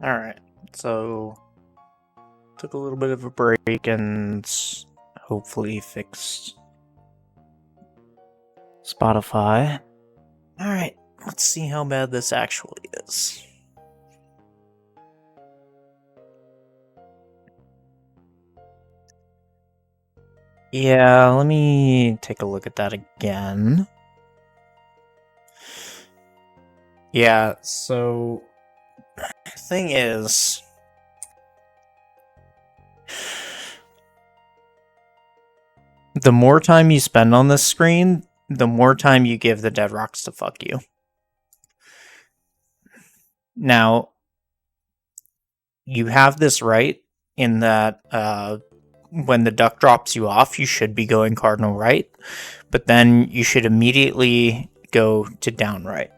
Alright, so took a little bit of a break and hopefully fixed Spotify. Alright, let's see how bad this actually is. Yeah, let me take a look at that again. Yeah, so thing is, the more time you spend on this screen, the more time you give the dead rocks to fuck you. Now, you have this right in that when the duck drops you off, you should be going cardinal right, but then you should immediately go to down right.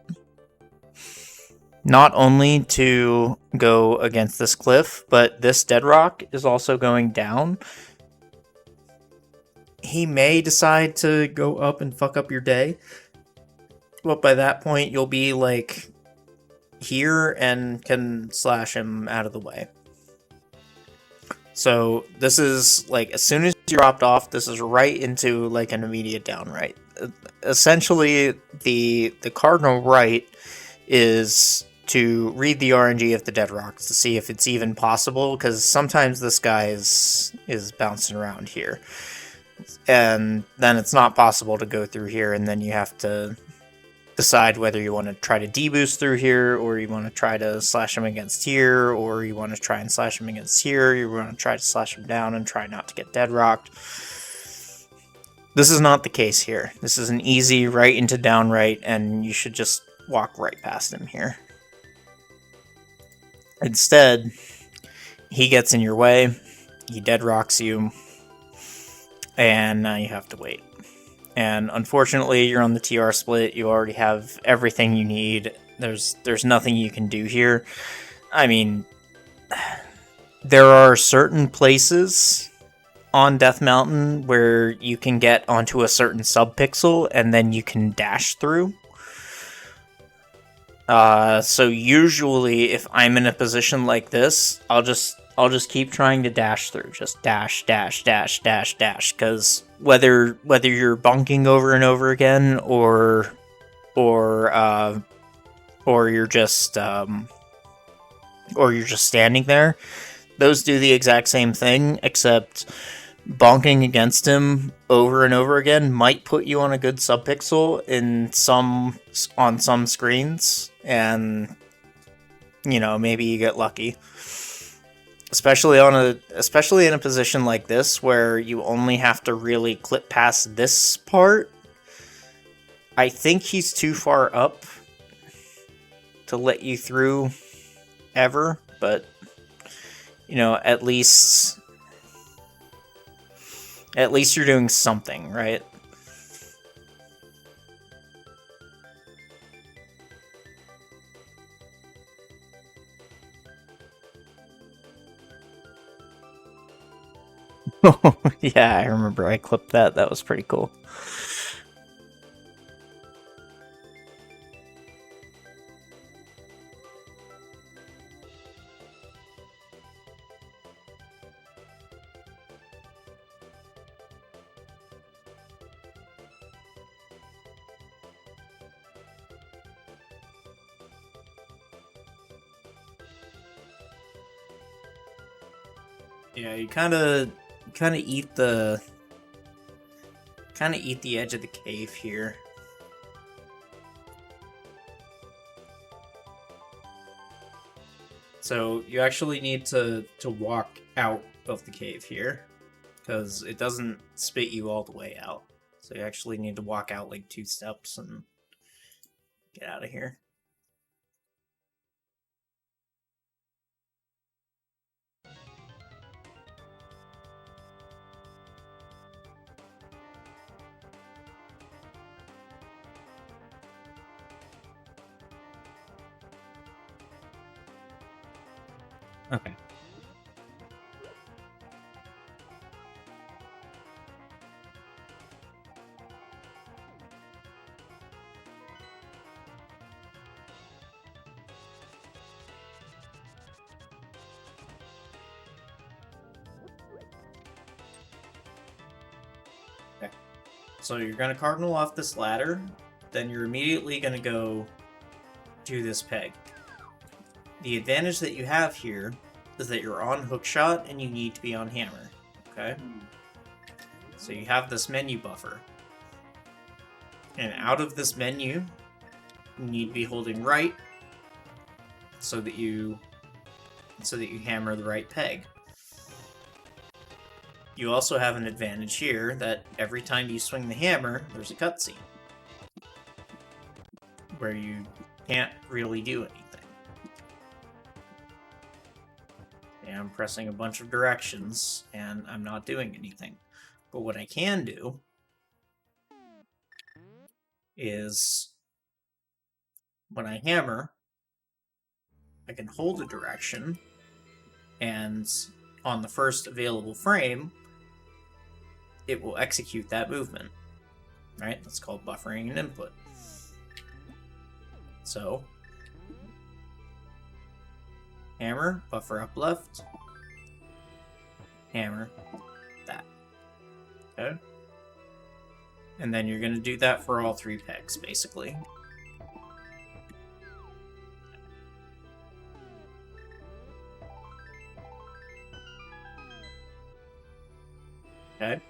Not only to go against this cliff, but this dead rock is also going down. He may decide to go up and fuck up your day, but by that point you'll be like here and can slash him out of the way. So this is like, as soon as you dropped off, this is right into like an immediate down right. Essentially, the cardinal right is to read the RNG of the dead rocks to see if it's even possible, because sometimes this guy is bouncing around here, and then it's not possible to go through here, and then you have to decide whether you want to try to deboost through here, or you want to try to slash him against here, or you want to try and slash him against here, you want to try to slash him down and try not to get dead rocked. This is not the case here. This is an easy right into down right, and you should just walk right past him here. Instead, he gets in your way, he dead rocks you, and now you have to wait. And unfortunately, you're on the TR split. You already have everything you need. There's nothing you can do here. I mean, there are certain places on Death Mountain where you can get onto a certain subpixel and then you can dash through. So usually, if I'm in a position like this, I'll just keep trying to dash through. Just dash, dash, dash, dash, dash. Because whether you're bonking over and over again, or you're just standing there, those do the exact same thing. Except bonking against him over and over again might put you on a good subpixel on some screens, and maybe you get lucky. Especially in a position like this where you only have to really clip past this part. I think he's too far up to let you through ever, but at least you're doing something, right? Yeah, I remember I clipped that. That was pretty cool. Yeah, you kind of eat the edge of the cave here. So you actually need to walk out of the cave here, because it doesn't spit you all the way out. So you actually need to walk out like 2 steps and get out of here. Okay. So you're going to cardinal off this ladder, then you're immediately going to go to this peg. The advantage that you have here is that you're on hookshot and you need to be on hammer, okay? So you have this menu buffer. And out of this menu, you need to be holding right so that you hammer the right peg. You also have an advantage here that every time you swing the hammer, there's a cutscene where you can't really do anything. And I'm pressing a bunch of directions and I'm not doing anything. But what I can do is when I hammer, I can hold a direction, and on the first available frame, it will execute that movement. Right? That's called buffering an input. So, hammer, buffer up left, hammer, that. Okay? And then you're going to do that for all 3 pegs, basically. Okay?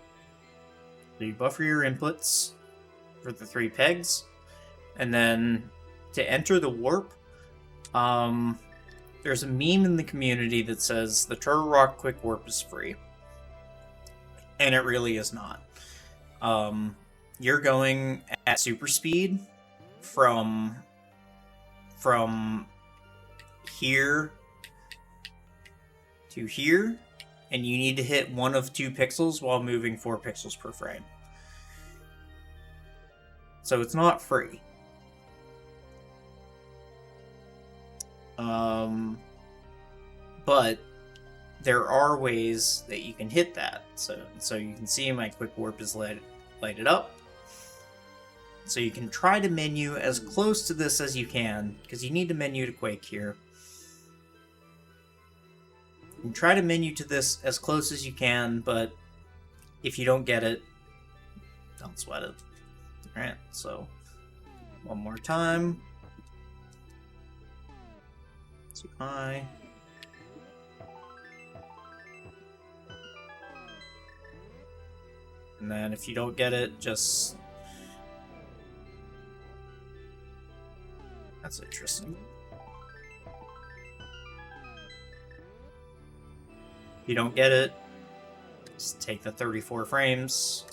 So you buffer your inputs for the 3 pegs, and then to enter the warp, there's a meme in the community that says the Turtle Rock Quick Warp is free. And it really is not. You're going at super speed from here to here, and you need to hit one of 2 pixels while moving 4 pixels per frame. So it's not free. But there are ways that you can hit that. So you can see my quick warp is lighted up. So you can try to menu as close to this as you can, because you need to menu to Quake here. You can try to menu to this as close as you can, but if you don't get it, don't sweat it. Alright, so one more time. Too high. And then if you don't get it, just... That's interesting. If you don't get it, just take the 34 frames.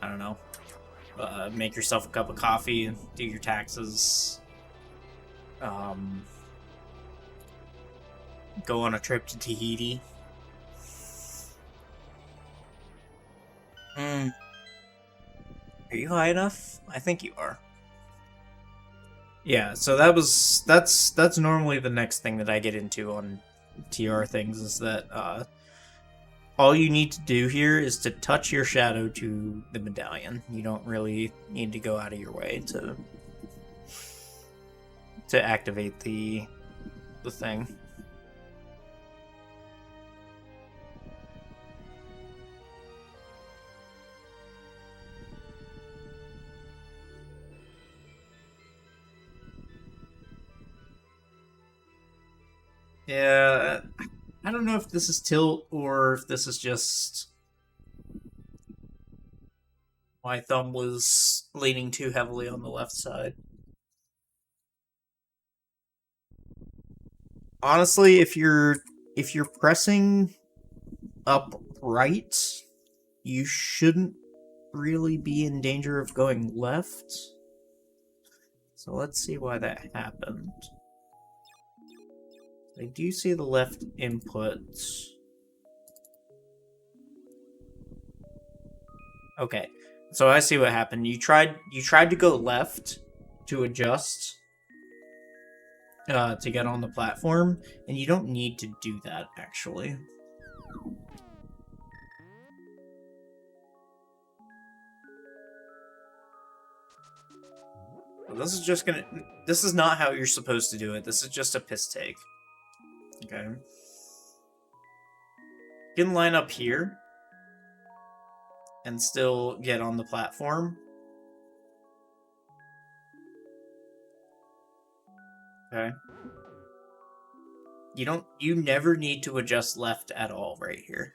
I don't know. Make yourself a cup of coffee, do your taxes. Go on a trip to Tahiti. Are you high enough? I think you are. Yeah, so that's normally the next thing that I get into on TR things, is that all you need to do here is to touch your shadow to the medallion. You don't really need to go out of your way to activate the thing. Yeah, I don't know if this is tilt or if this is just my thumb was leaning too heavily on the left side. Honestly, if you're pressing up right, you shouldn't really be in danger of going left. So let's see why that happened. I do see the left input. Okay, so I see what happened. You tried to go left to adjust to get on the platform, and you don't need to do that, actually. Well, this is not how you're supposed to do it. This is just a piss take. Okay. You can line up here, and still get on the platform. Okay. You never need to adjust left at all right here.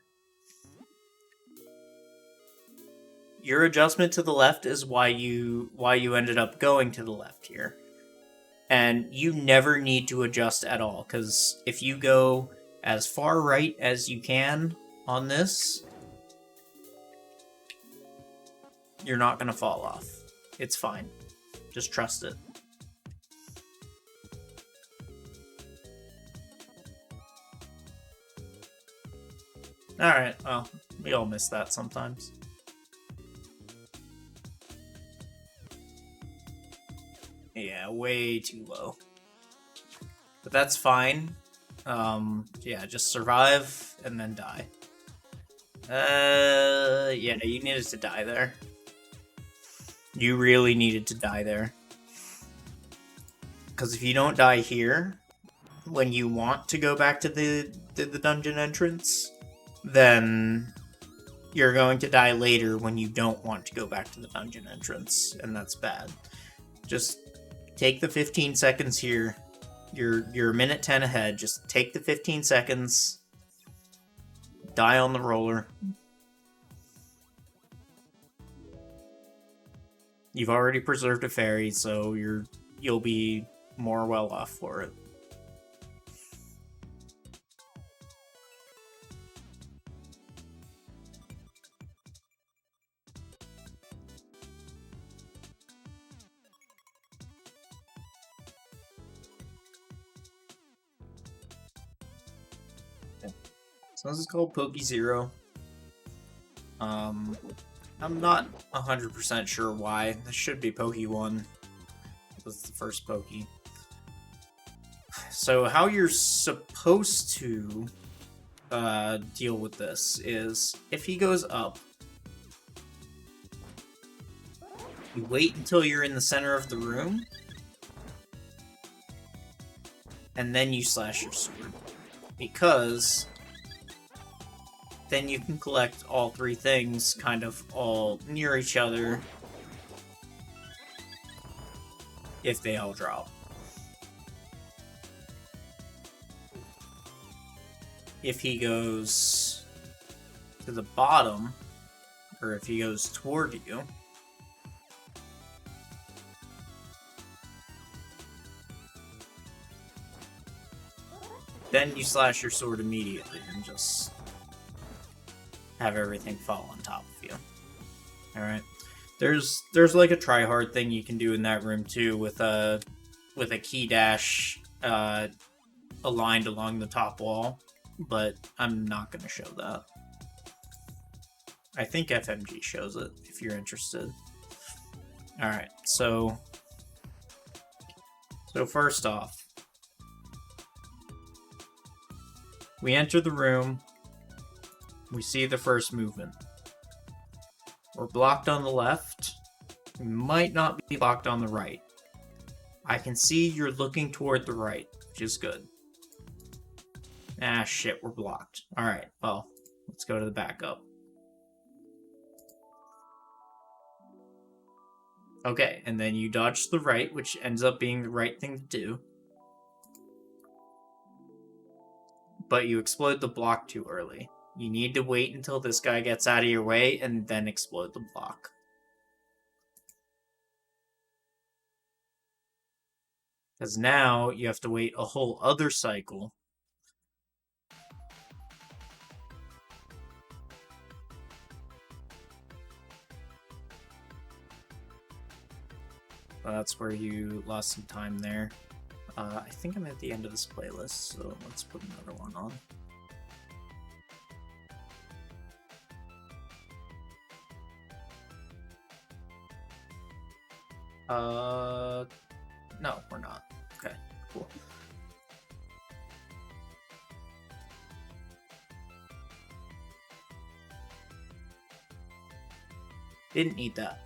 Your adjustment to the left is why you ended up going to the left here. And you never need to adjust at all, because if you go as far right as you can on this, you're not going to fall off. It's fine. Just trust it. Alright, well, we all miss that sometimes. Yeah, way too low. But that's fine. Yeah, just survive and then die. Yeah, you needed to die there. You really needed to die there. Because if you don't die here, when you want to go back to the dungeon entrance, then you're going to die later when you don't want to go back to the dungeon entrance, and that's bad. Just take the 15 seconds here. You're a minute 10 ahead. Just take the 15 seconds. Die on the roller. You've already preserved a fairy, so you'll be more well off for it. So this is called Poke Zero. I'm not 100% sure why. This should be Poke 1. It was the first Poke. So how you're supposed to deal with this is, if he goes up, you wait until you're in the center of the room, and then you slash your sword. Because then you can collect all three things kind of all near each other if they all drop. If he goes to the bottom, or if he goes toward you, then you slash your sword immediately and just have everything fall on top of you. Alright. There's like a try-hard thing you can do in that room too with a key dash aligned along the top wall, but I'm not going to show that. I think FMG shows it, if you're interested. Alright, so first off, we enter the room, we see the first movement. We're blocked on the left, we might not be blocked on the right. I can see you're looking toward the right, which is good. Ah, shit, we're blocked. Alright, well, let's go to the backup. Okay, and then you dodge to the right, which ends up being the right thing to do. But you explode the block too early. You need to wait until this guy gets out of your way and then explode the block. Because now you have to wait a whole other cycle. That's where you lost some time there. I think I'm at the end of this playlist, so let's put another one on. No, we're not. Okay, cool. Didn't need that.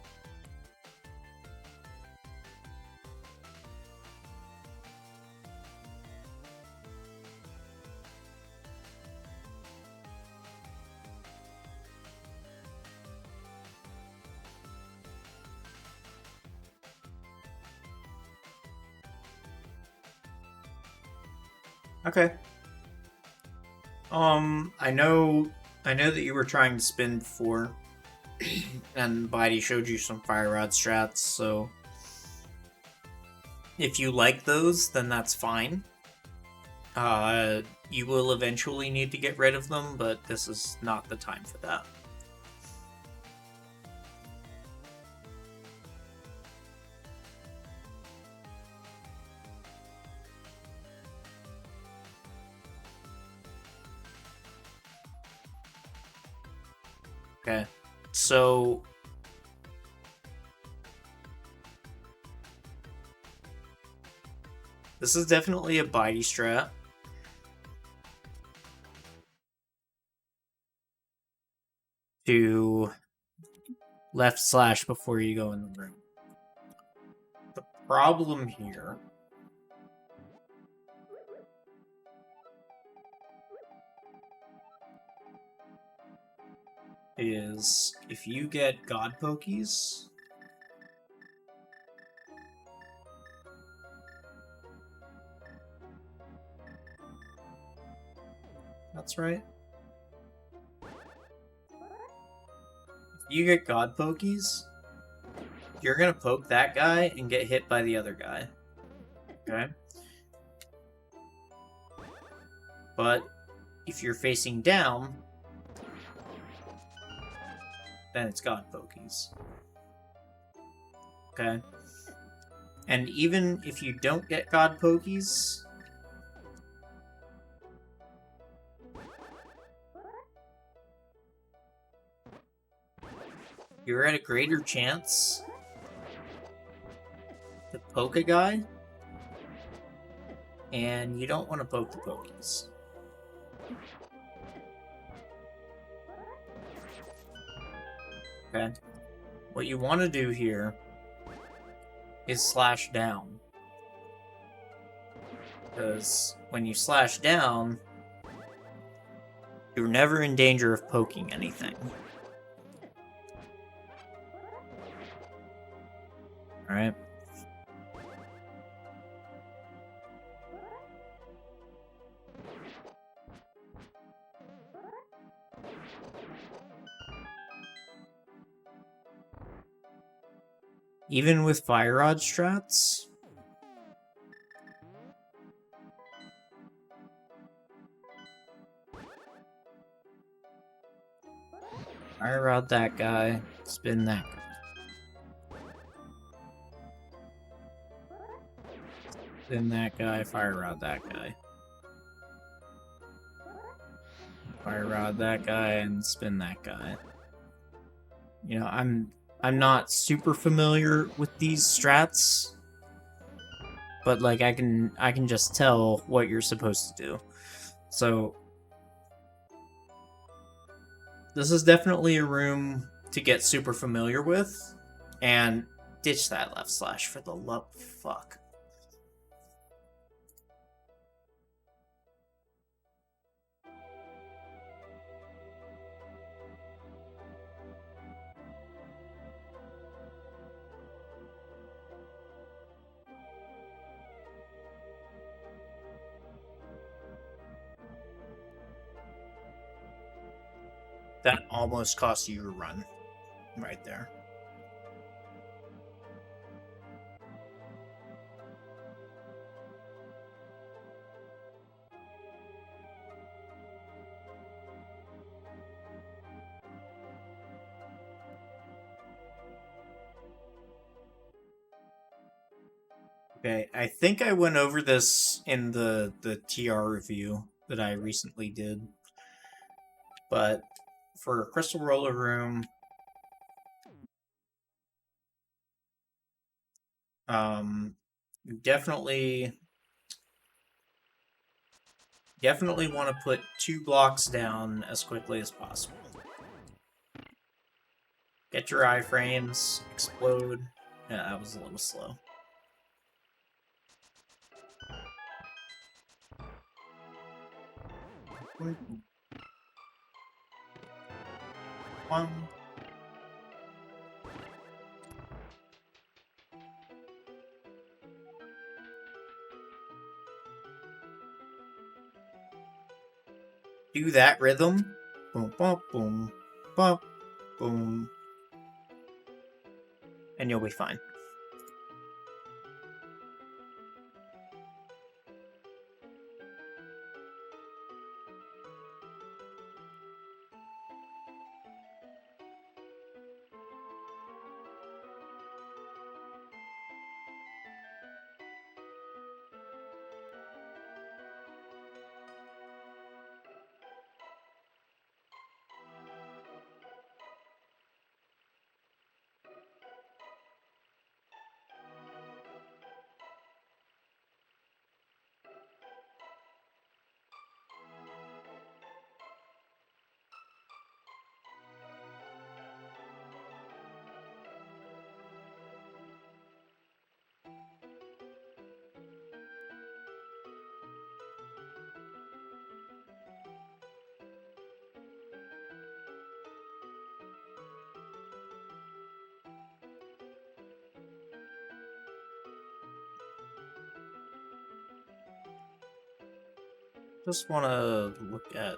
Okay. I know that you were trying to spin before, and Bitey showed you some Fire Rod strats, so if you like those, then that's fine. You will eventually need to get rid of them, but this is not the time for that. Okay, so this is definitely a Bitey strat. To left slash before you go in the room. The problem here is if you get God Pokies, that's right. If you get God Pokies, you're gonna poke that guy and get hit by the other guy. Okay? But if you're facing down, then it's God Pokies. Okay? And even if you don't get God Pokies, you're at a greater chance to poke a guy, and you don't want to poke the Pokies. Okay? What you want to do here is slash down. Because when you slash down, you're never in danger of poking anything. Alright? Even with Fire Rod strats, Fire Rod that guy, spin that guy. Spin that guy, Fire Rod that guy. Fire Rod that guy, and spin that guy. You know, I'm not super familiar with these strats, but like I can just tell what you're supposed to do. So this is definitely a room to get super familiar with, and ditch that left slash for the love of fuck. That almost cost you a run right there. Okay, I think I went over this in the TR review that I recently did. But for a Crystal Roller Room, you definitely want to put 2 blocks down as quickly as possible. Get your iframes, explode. Yeah, that was a little slow. One. do that rhythm. Boom, boom, boom, boom, boom. And you'll be fine. Just want to look at...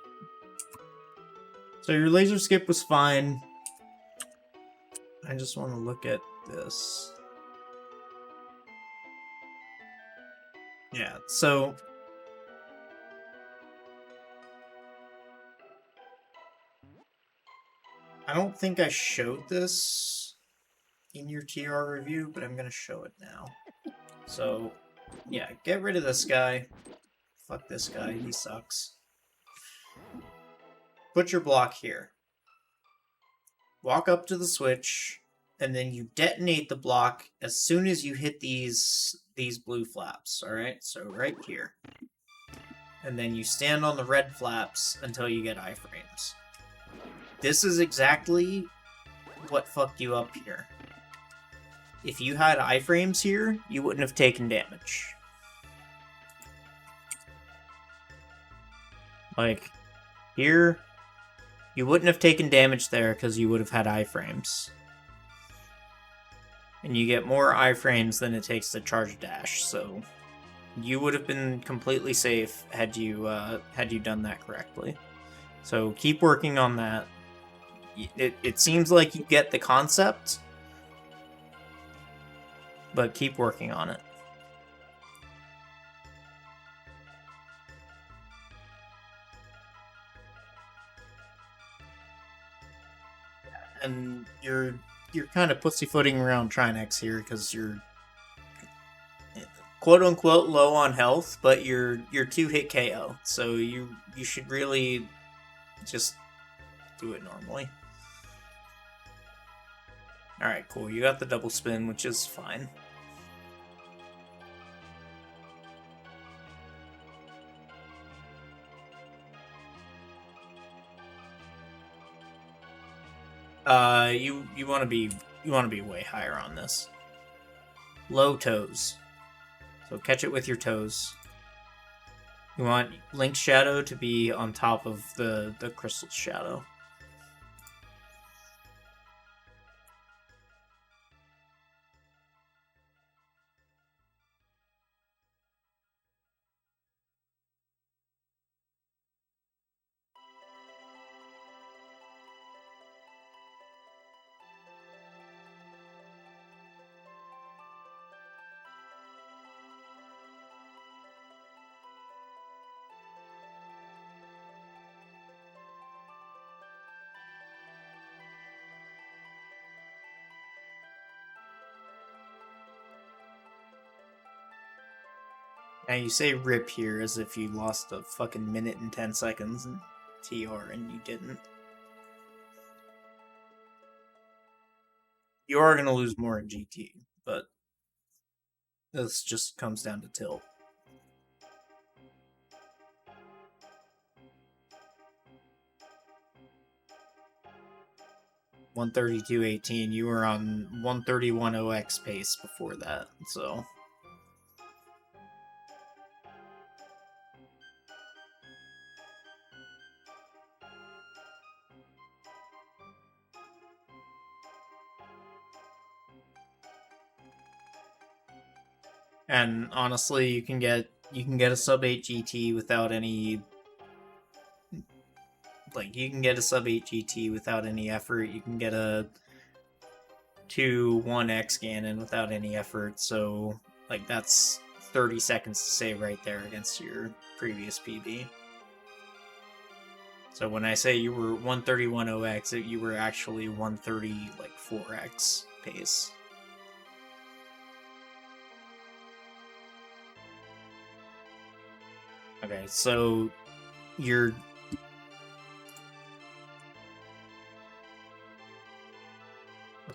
So your laser skip was fine. I just want to look at this. Yeah, so... I don't think I showed this in your TR review, but I'm going to show it now. So, yeah, get rid of this guy. Fuck this guy, he sucks. Put your block here. Walk up to the switch, and then you detonate the block as soon as you hit these blue flaps, alright? So right here. And then you stand on the red flaps until you get iframes. This is exactly what fucked you up here. If you had iframes here, you wouldn't have taken damage. Like, here, you wouldn't have taken damage there because you would have had iframes. And you get more iframes than it takes to charge dash, so you would have been completely safe had you done that correctly. So keep working on that. It seems like you get the concept, but keep working on it. And you're kind of pussyfooting around Trinex here because you're quote unquote low on health, but you're 2-hit KO, so you should really just do it normally. Alright, cool. You got the double spin, which is fine. You want to be way higher on this. Low toes. So catch it with your toes. You want Link's shadow to be on top of the crystal shadow. Now you say rip here as if you lost a fucking minute and 10 seconds in TR and you didn't. You are gonna lose more in GT, but this just comes down to tilt. $132.18. You were on 131.0x pace before that, so. And honestly, you can get a sub 8 GT without any like you can get a sub 8 GT without any effort. You can get a 2-1 X Ganon without any effort. So like that's 30 seconds to save right there against your previous PB. So when I say you were 131 OX, you were actually 130 like 4X pace. Okay, so you're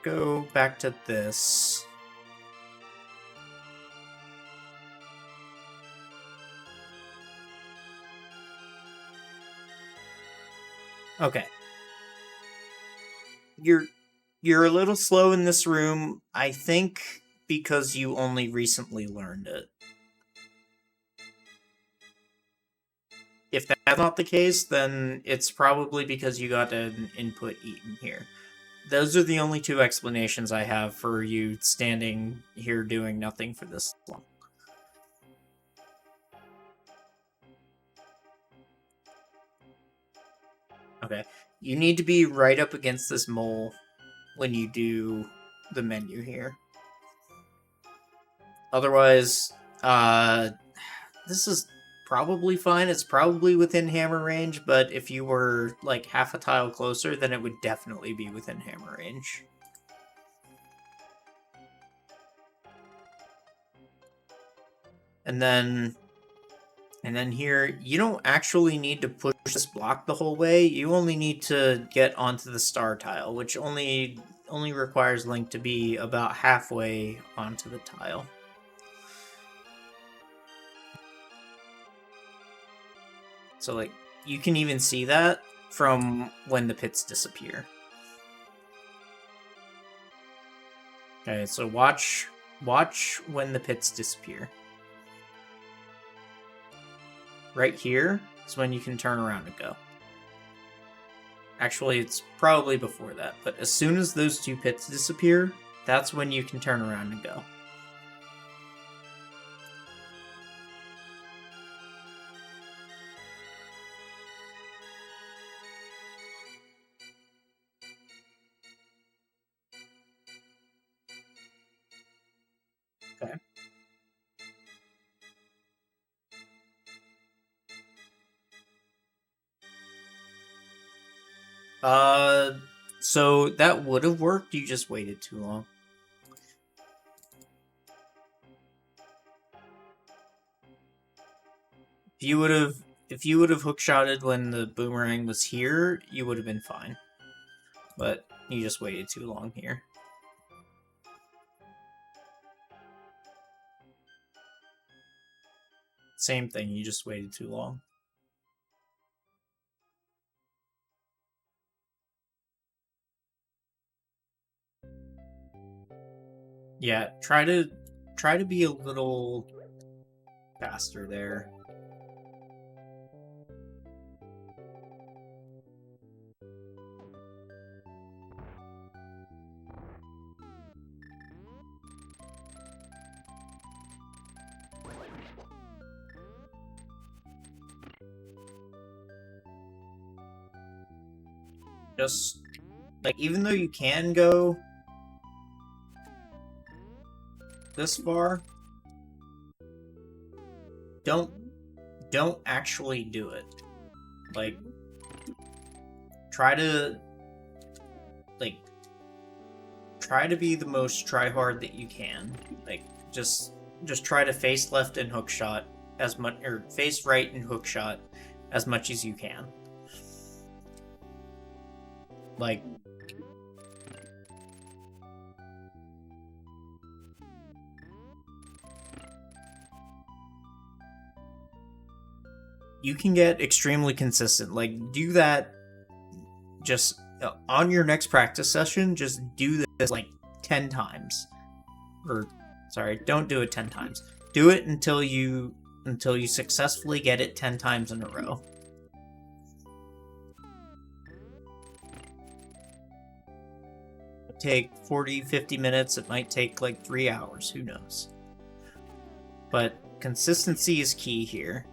go back to this. Okay. You're a little slow in this room, I think because you only recently learned it. If that's not the case, then it's probably because you got an input eaten here. Those are the only two explanations I have for you standing here doing nothing for this long. Okay. You need to be right up against this mole when you do the menu here. Otherwise, this is probably fine. It's probably within hammer range, but if you were like half a tile closer, then it would definitely be within hammer range. And then here, you don't actually need to push this block the whole way. You only need to get onto the star tile, which only requires Link to be about halfway onto the tile. So like you can even see that from when the pits disappear. Okay, so watch when the pits disappear. Right here is when you can turn around and go. Actually, it's probably before that, but as soon as those two pits disappear, that's when you can turn around and go. Okay. So that would have worked, you just waited too long. If you would have hookshotted when the boomerang was here, you would have been fine. But you just waited too long here. Same thing, you just waited too long. Yeah, try to be a little faster there. Just like even though you can go this far, don't actually do it. Like try to be the most try hard that you can. Like just try to face left and hook shot as much, or face right and hook shot as much as you can. Like you can get extremely consistent. Like do that just on your next practice session, just do this like 10 times. Or sorry, don't do it 10 times. Do it until you successfully get it 10 times in a row. It'll take 40-50 minutes, it might take like 3 hours, who knows. But consistency is key here.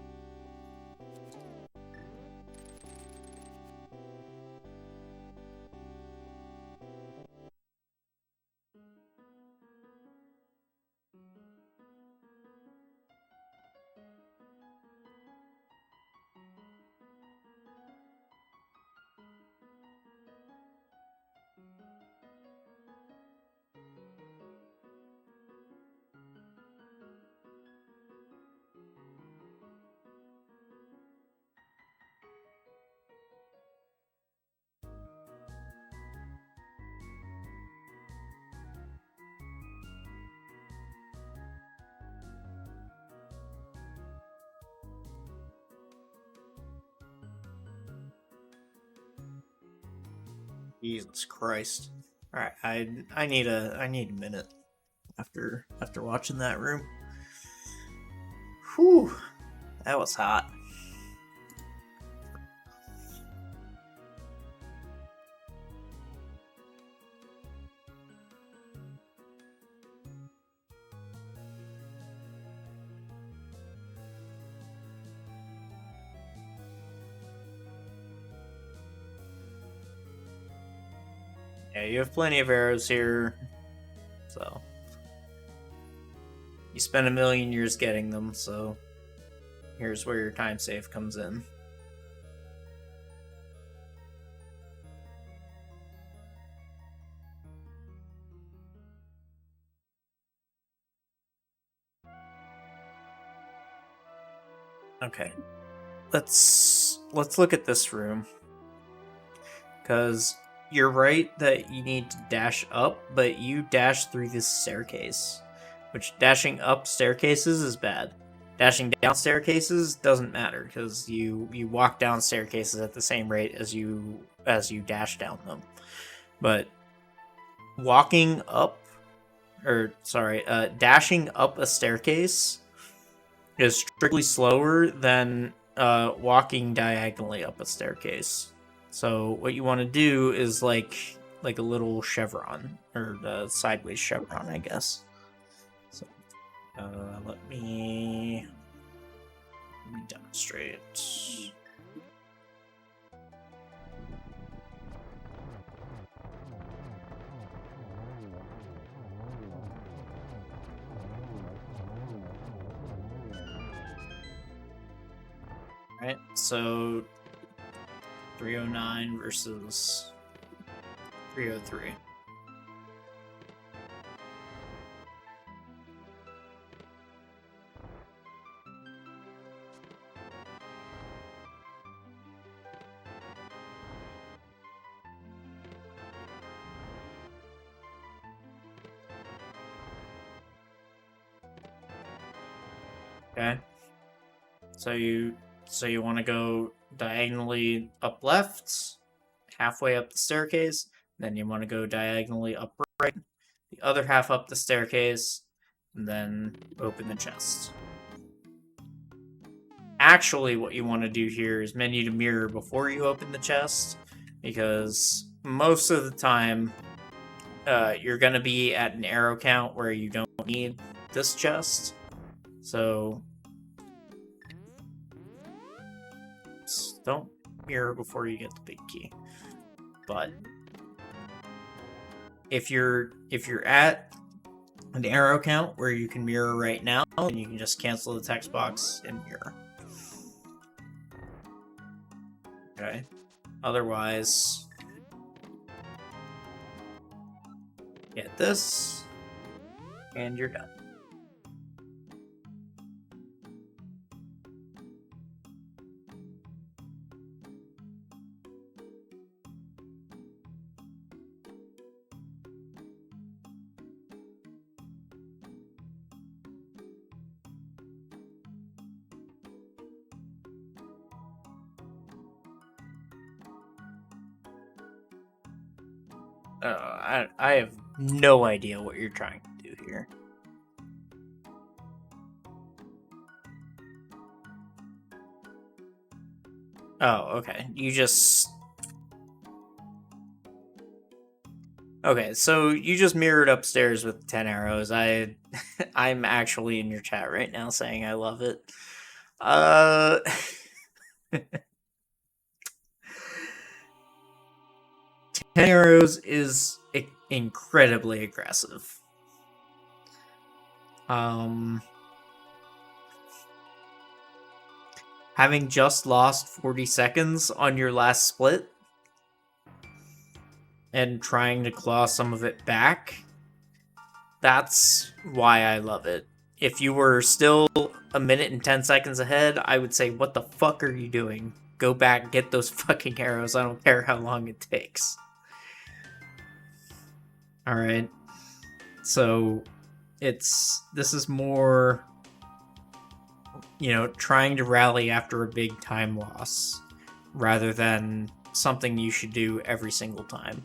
Jesus Christ. Alright, I need a minute after watching that room. Whew. That was hot. Yeah, you have plenty of arrows here, so you spend a million years getting them, so here's where your time save comes in. Okay, let's look at this room, because you're right that you need to dash up, but you dash through this staircase, which dashing up staircases is bad. Dashing down staircases doesn't matter, because you walk down staircases at the same rate as you dash down them. But walking up, dashing up a staircase is strictly slower than walking diagonally up a staircase. So what you want to do is like a little chevron, or sideways chevron, I guess. So let me demonstrate. Alright, so 309 versus 303. Okay. So you want to go diagonally up left, halfway up the staircase, then you want to go diagonally up right, the other half up the staircase, and then open the chest. Actually, what you want to do here is menu to mirror before you open the chest, because most of the time you're going to be at an arrow count where you don't need this chest. So don't mirror before you get the big key. But if you're at an arrow count where you can mirror right now, then you can just cancel the text box and mirror. Okay. Otherwise, get this, and you're done. I have no idea what you're trying to do here. Oh, okay. Okay, so you just mirrored upstairs with 10 arrows. I'm actually in your chat right now saying I love it. 10 arrows is incredibly aggressive. Having just lost 40 seconds on your last split and trying to claw some of it back, that's why I love it. If you were still a minute and 10 seconds ahead, I would say, what the fuck are you doing? Go back, get those fucking arrows. I don't care how long it takes. Alright. So, this is more, trying to rally after a big time loss rather than something you should do every single time.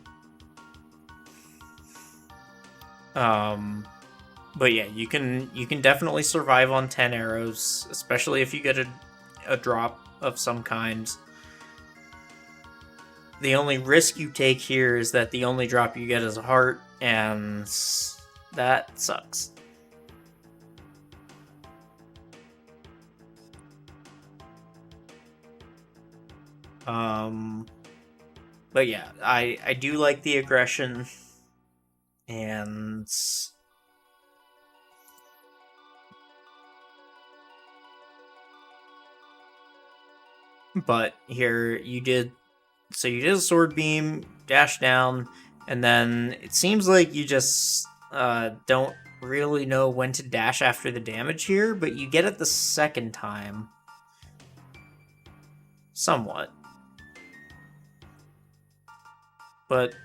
But yeah, you can definitely survive on 10 arrows, especially if you get a drop of some kind. The only risk you take here is that the only drop you get is a heart, and that sucks. Um, but yeah, I do like the aggression, and but here you did a sword beam, dash down, and then it seems like you just don't really know when to dash after the damage here, but you get it the second time. Somewhat. But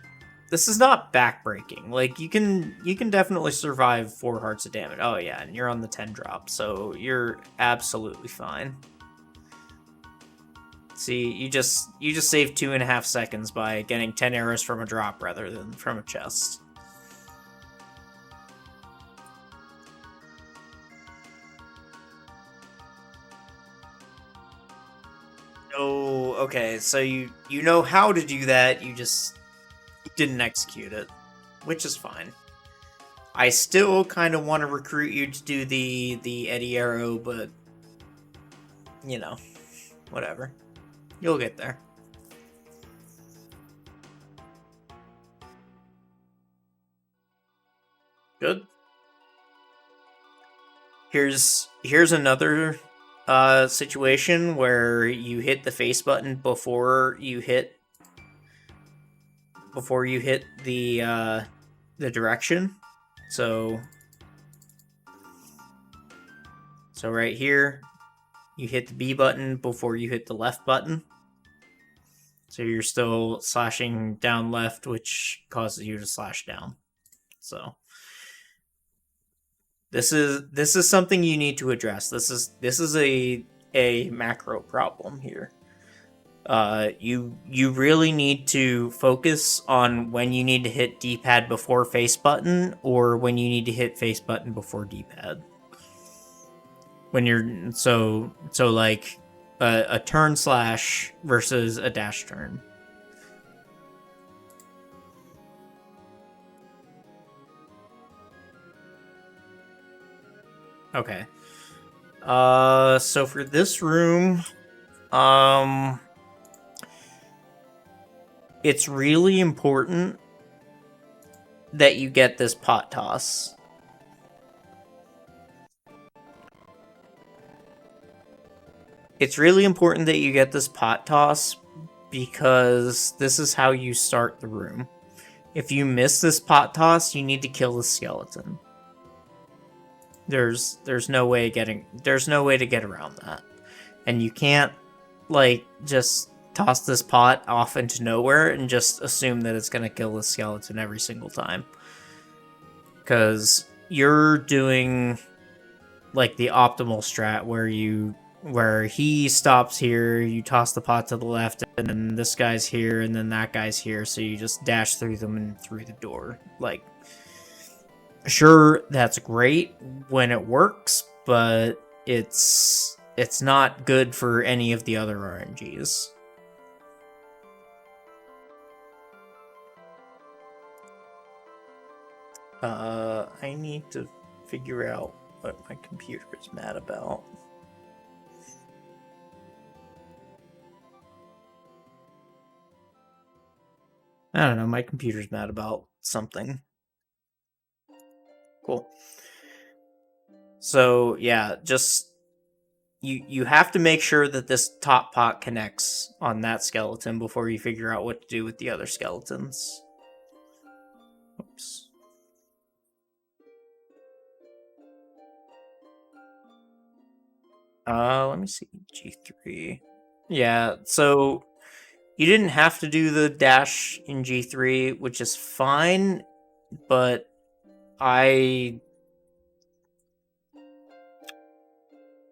this is not backbreaking. Like you can definitely survive 4 hearts of damage. Oh yeah, and you're on the 10 drop, so you're absolutely fine. See, you just saved 2.5 seconds by getting 10 arrows from a drop rather than from a chest. Oh, okay. So you know how to do that. You just didn't execute it, which is fine. I still kind of want to recruit you to do the Eddie arrow, but you know, whatever. You'll get there. Good. Here's another situation where you hit the face button before you hit the direction. So right here, you hit the B button before you hit the left button. So you're still slashing down left, which causes you to slash down. So this is something you need to address. This is a macro problem here. You really need to focus on when you need to hit D-pad before face button, or when you need to hit face button before D-pad. When you're like a turn slash versus a dash turn. Okay. So for this room, it's really important that you get this pot toss. It's really important that you get this pot toss because this is how you start the room. If you miss this pot toss, you need to kill the skeleton. There's no way to get around that. And you can't like just toss this pot off into nowhere and just assume that it's going to kill the skeleton every single time. Cuz you're doing like the optimal strat where he stops here, you toss the pot to the left, and then this guy's here, and then that guy's here, so you just dash through them and through the door. Like, sure, that's great when it works, but it's not good for any of the other RNGs. I need to figure out what my computer is mad about. I don't know, my computer's mad about something. Cool. So, yeah, just you have to make sure that this top pot connects on that skeleton before you figure out what to do with the other skeletons. Oops. Let me see. G3. Yeah, so you didn't have to do the dash in G3, which is fine, but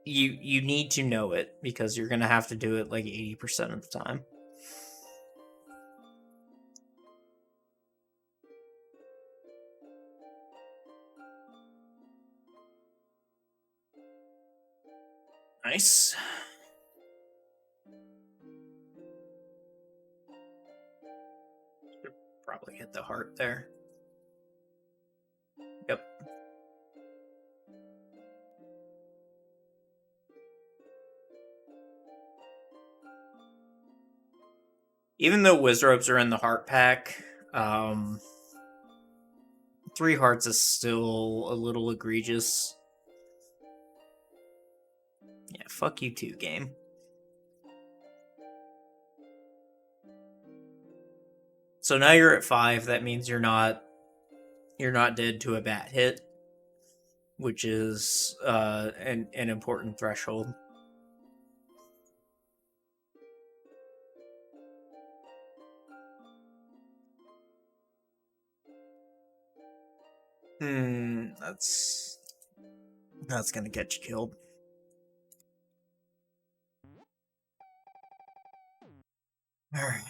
you need to know it because you're gonna have to do it like 80% of the time. Nice. Should probably hit the heart there. Yep. Even though Wizrobes are in the heart pack, 3 hearts is still a little egregious. Yeah, fuck you too, game. So now you're at 5. That means you're not dead to a bat hit, which is an important threshold. That's gonna get you killed. Alright.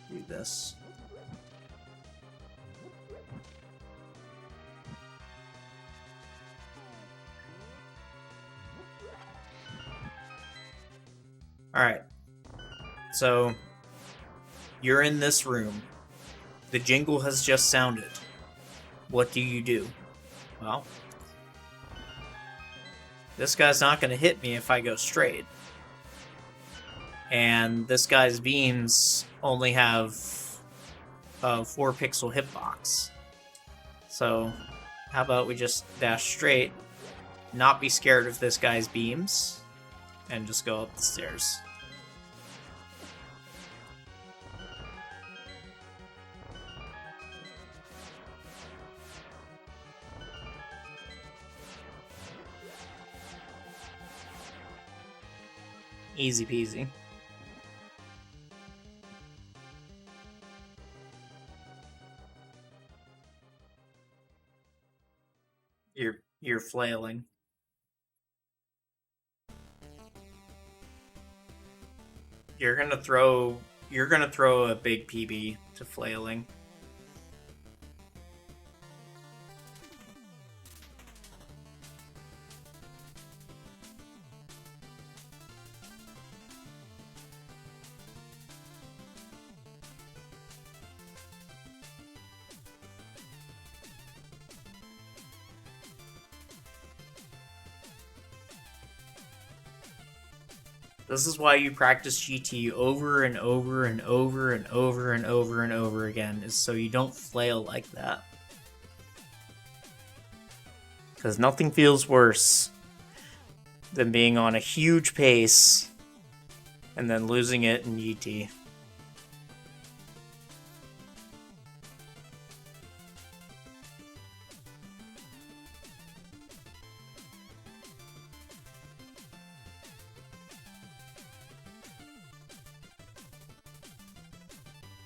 Do this. Alright. So, you're in this room. The jingle has just sounded. What do you do? Well, this guy's not going to hit me if I go straight. And this guy's beams only have a 4 pixel hitbox. So, how about we just dash straight, not be scared of this guy's beams, and just go up the stairs. Easy peasy. You're flailing. You're gonna throw a big PB to flailing. This is why you practice GT over and over and over and over and over and over again, is so you don't flail like that. Because nothing feels worse than being on a huge pace and then losing it in GT.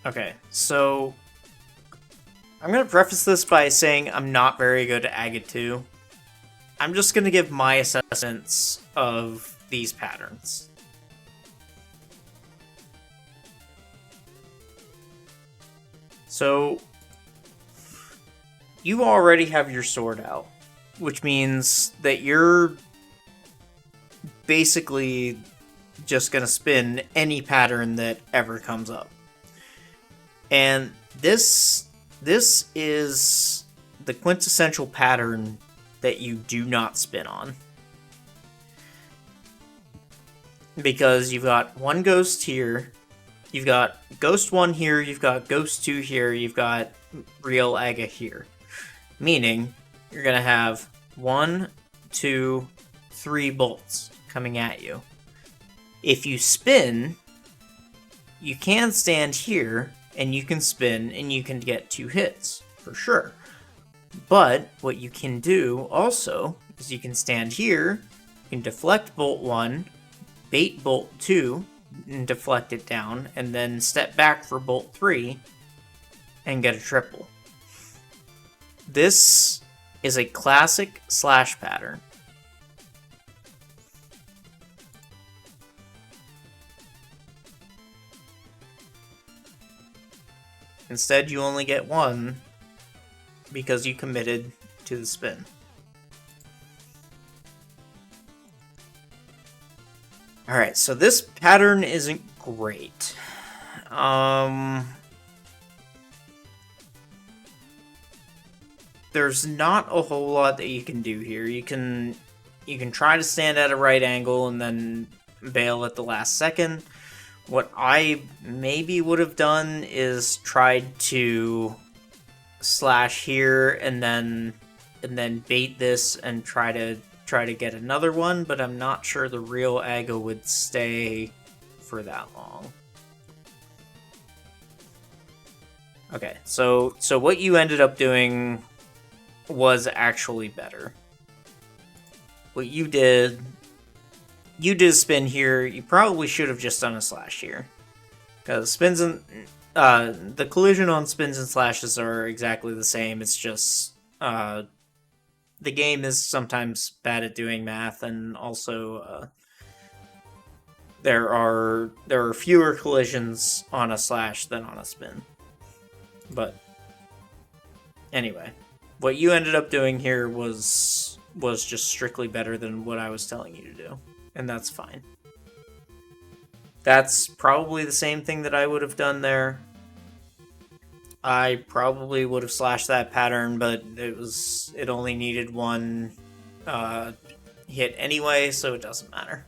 Okay, so I'm going to preface this by saying I'm not very good at Agate 2. I'm just going to give my assessments of these patterns. So, you already have your sword out, which means that you're basically just going to spin any pattern that ever comes up. And this is the quintessential pattern that you do not spin on. Because you've got one ghost here, you've got ghost 1 here, you've got ghost 2 here, you've got real Aga here. Meaning, you're going to have 1, 2, 3 bolts coming at you. If you spin, you can stand here, and you can spin, and you can get 2 hits, for sure. But, what you can do, also, is you can stand here, you can deflect bolt 1, bait bolt 2, and deflect it down, and then step back for bolt 3, and get a triple. This is a classic slash pattern. Instead, you only get 1 because you committed to the spin. Alright, so this pattern isn't great. There's not a whole lot that you can do here. You can try to stand at a right angle and then bail at the last second. What I maybe would have done is tried to slash here and then bait this and try to get another one, but I'm not sure the real Aga would stay for that long. Okay, so what you ended up doing was actually better. What you did spin here. You probably should have just done a slash here, because spins and the collision on spins and slashes are exactly the same. It's just the game is sometimes bad at doing math, and also there are fewer collisions on a slash than on a spin. But anyway, what you ended up doing here was just strictly better than what I was telling you to do, and that's fine. That's probably the same thing that I would have done there. I probably would have slashed that pattern, but it only needed one hit anyway, so it doesn't matter.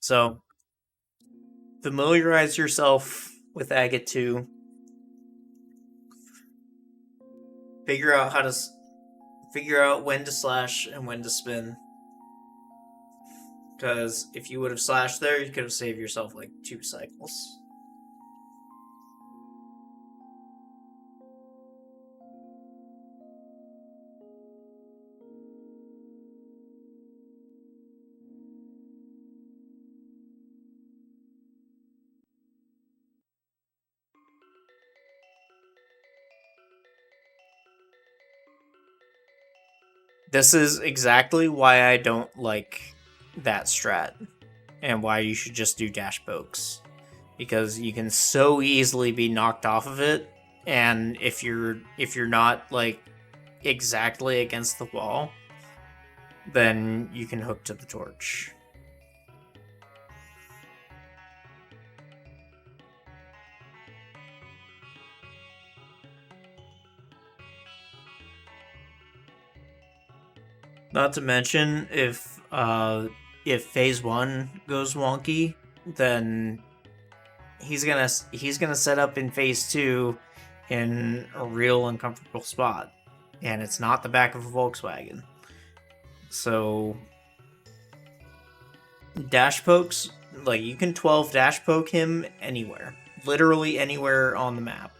So, familiarize yourself with Agate 2. Figure out when to slash and when to spin. Because if you would have slashed there, you could have saved yourself like 2 cycles. This is exactly why I don't like that strat, and why you should just do dash pokes, because you can so easily be knocked off of it, and if you're not like exactly against the wall, then you can hook to the torch. Not to mention, if phase 1 goes wonky, then he's gonna set up in phase 2 in a real uncomfortable spot, and it's not the back of a Volkswagen. So dash pokes, like, you can 12 dash poke him anywhere, literally anywhere on the map.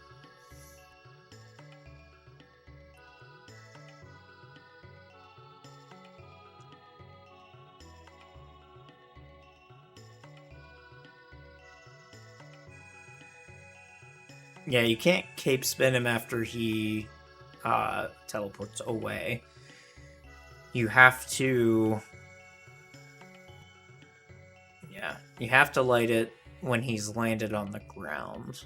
Yeah, you can't cape spin him after he teleports away. You have to... Yeah, you have to light it when he's landed on the ground.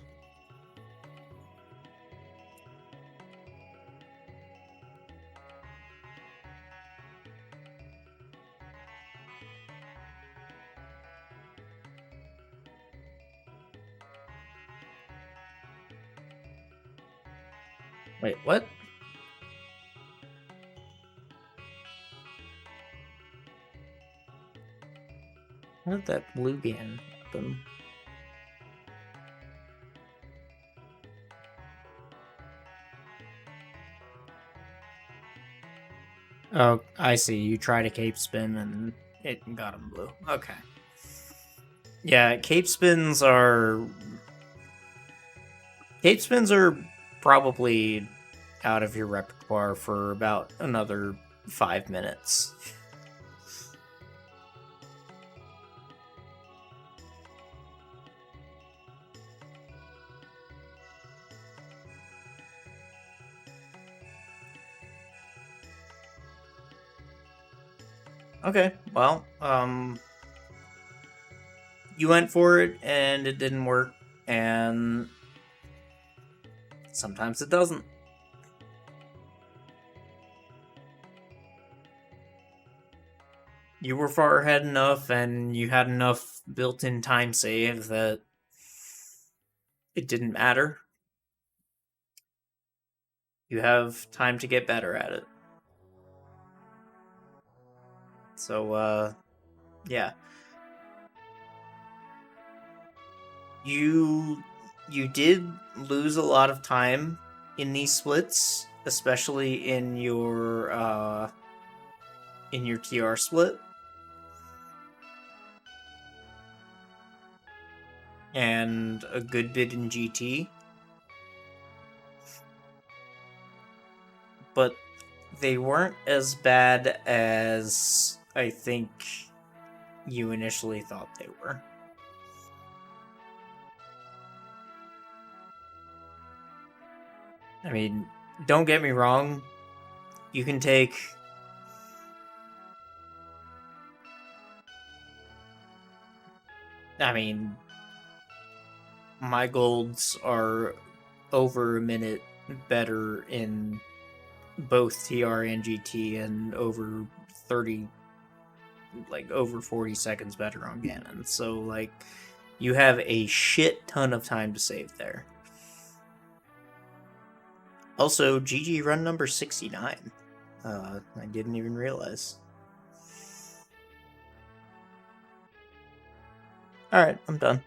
Wait, what? How did that blue gan happen? Oh, I see. You try to cape spin and it got him blue. Okay. Yeah, cape spins are probably out of your repertoire for about another 5 minutes. Okay, well, you went for it and it didn't work, and sometimes it doesn't. You were far ahead enough, and you had enough built-in time save that it didn't matter. You have time to get better at it. So, yeah. You you did lose a lot of time in these splits, especially in your TR split, and a good bit in GT, but they weren't as bad as I think you initially thought they were. I mean, don't get me wrong, you can take I mean, my golds are over a minute better in both TR and GT, and over 30, like over 40 seconds better on Ganon. So, like, you have a shit ton of time to save there. Also, GG run number 69. I didn't even realize. Alright, I'm done.